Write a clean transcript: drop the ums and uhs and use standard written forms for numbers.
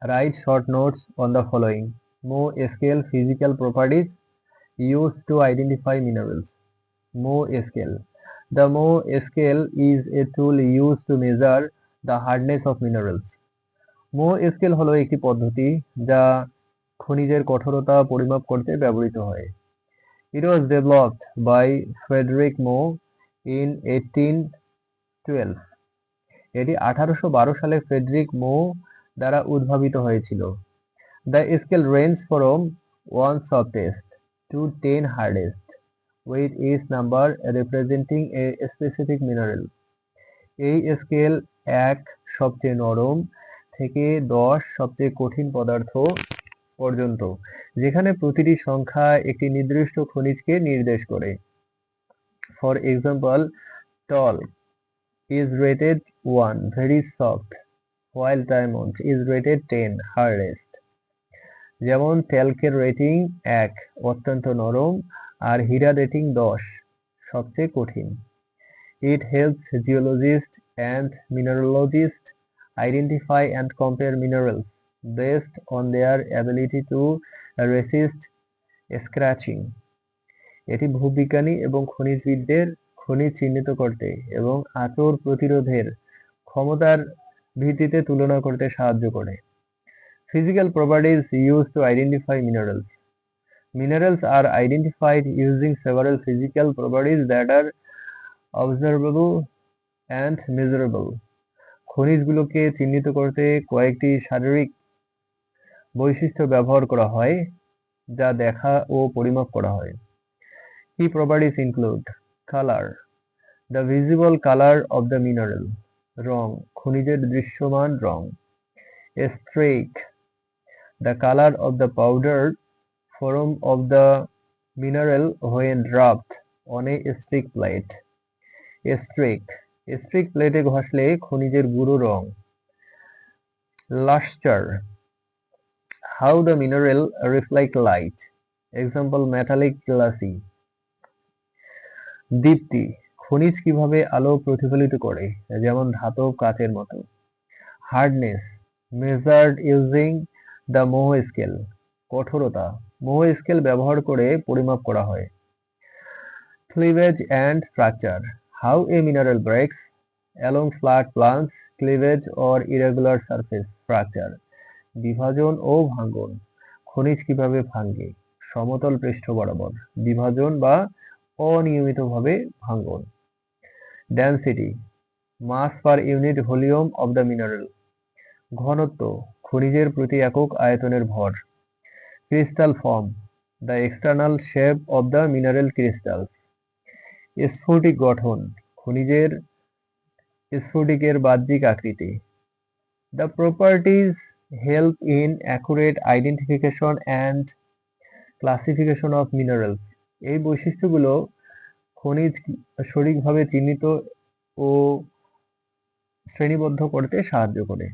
Write short notes on the following. Mo scale physical properties used to identify minerals. Mo scale. The Mo scale is a tool used to measure the hardness of minerals. Mo scale হলো একটি পদ্ধতি যা খনিজের কঠোরতা পরিমাপ করতে ব্যবহৃত হয়। It was developed by Frederick Moe in 1812. এটি 1812 সালে ফ্রেডরিক মো দ্বারা উদ্ভাবিত হয়েছিল। The scale ranges from 1 softest to 10 hardest, with each number representing a specific mineral. এই স্কেল 1 সবচেয়ে নরম থেকে 10 সবচেয়ে কঠিন পদার্থ পর্যন্ত, যেখানে প্রতিটি সংখ্যা একটি নির্দিষ্ট খনিজকে নির্দেশ করে। For example, tall is rated 1, very soft, while diamond is rated 10, hardest. যেমন ট্যাল্কের রেটিং 1, অত্যন্ত নরম, আর হীরা রেটিং 10, সবচেয়ে কঠিন। It helps geologists and mineralogists identify and compare minerals based on their ability to resist scratching. এটি ভূবিজ্ঞানী এবং খনিজবিদদের খনিজ চিহ্নিত করতে এবং আঁচড় প্রতিরোধের ক্ষমতার ভিত্তিতে তুলনা করতে সাহায্য করে। Physical properties used to identify minerals. Minerals are identified using several physical properties that are observable and measurable. খনিজগুলোকে চিহ্নিত করতে কয়েকটি শারীরিক বৈশিষ্ট্য ব্যবহার করা হয় যা দেখা ও পরিমাপ করা হয়। Key properties include color, the visible color of the mineral, রং, খনিজের দৃশ্যমান রং। Streak, the color of the powdered form of the mineral when rubbed on a streak plate. Streak প্লেটে ঘষলে খনিজের গুঁড়ো রং। Luster, how the mineral reflect light. Example, metallic glassy. দীপ্তি, খনিজ কিভাবে আলো প্রতিফলিত করে, যেমন ধাতব কাচের মতো। Hardness, measured using the Moe scale. কঠোরতা, Moe scale ব্যবহার করে পরিমাপ করা হয়। Cleavage and fracture, how a mineral breaks along flat planes, cleavage or irregular surface fracture. বিভাজন ও ভাঙ্গন, খনিজ কিভাবে ভাঙ্গে, সমতল পৃষ্ঠ বরাবর, বিভাজন বা অনিয়মিতভাবে ভাঙ্গন। Density, mass per unit volume of the mineral. ঘনত্ব, খনিজের প্রতি একক আয়তনের ভর। Crystal form, the external shape of the mineral crystals. স্ফটিক গঠন, খনিজের স্ফটিকের বাহ্যিক আকৃতি। The properties help in accurate identification and classification of minerals. এই বৈশিষ্ট্যগুলো খনিজ সঠিকভাবে চিহ্নিত ও শ্রেণীবদ্ধ করতে সাহায্য করে।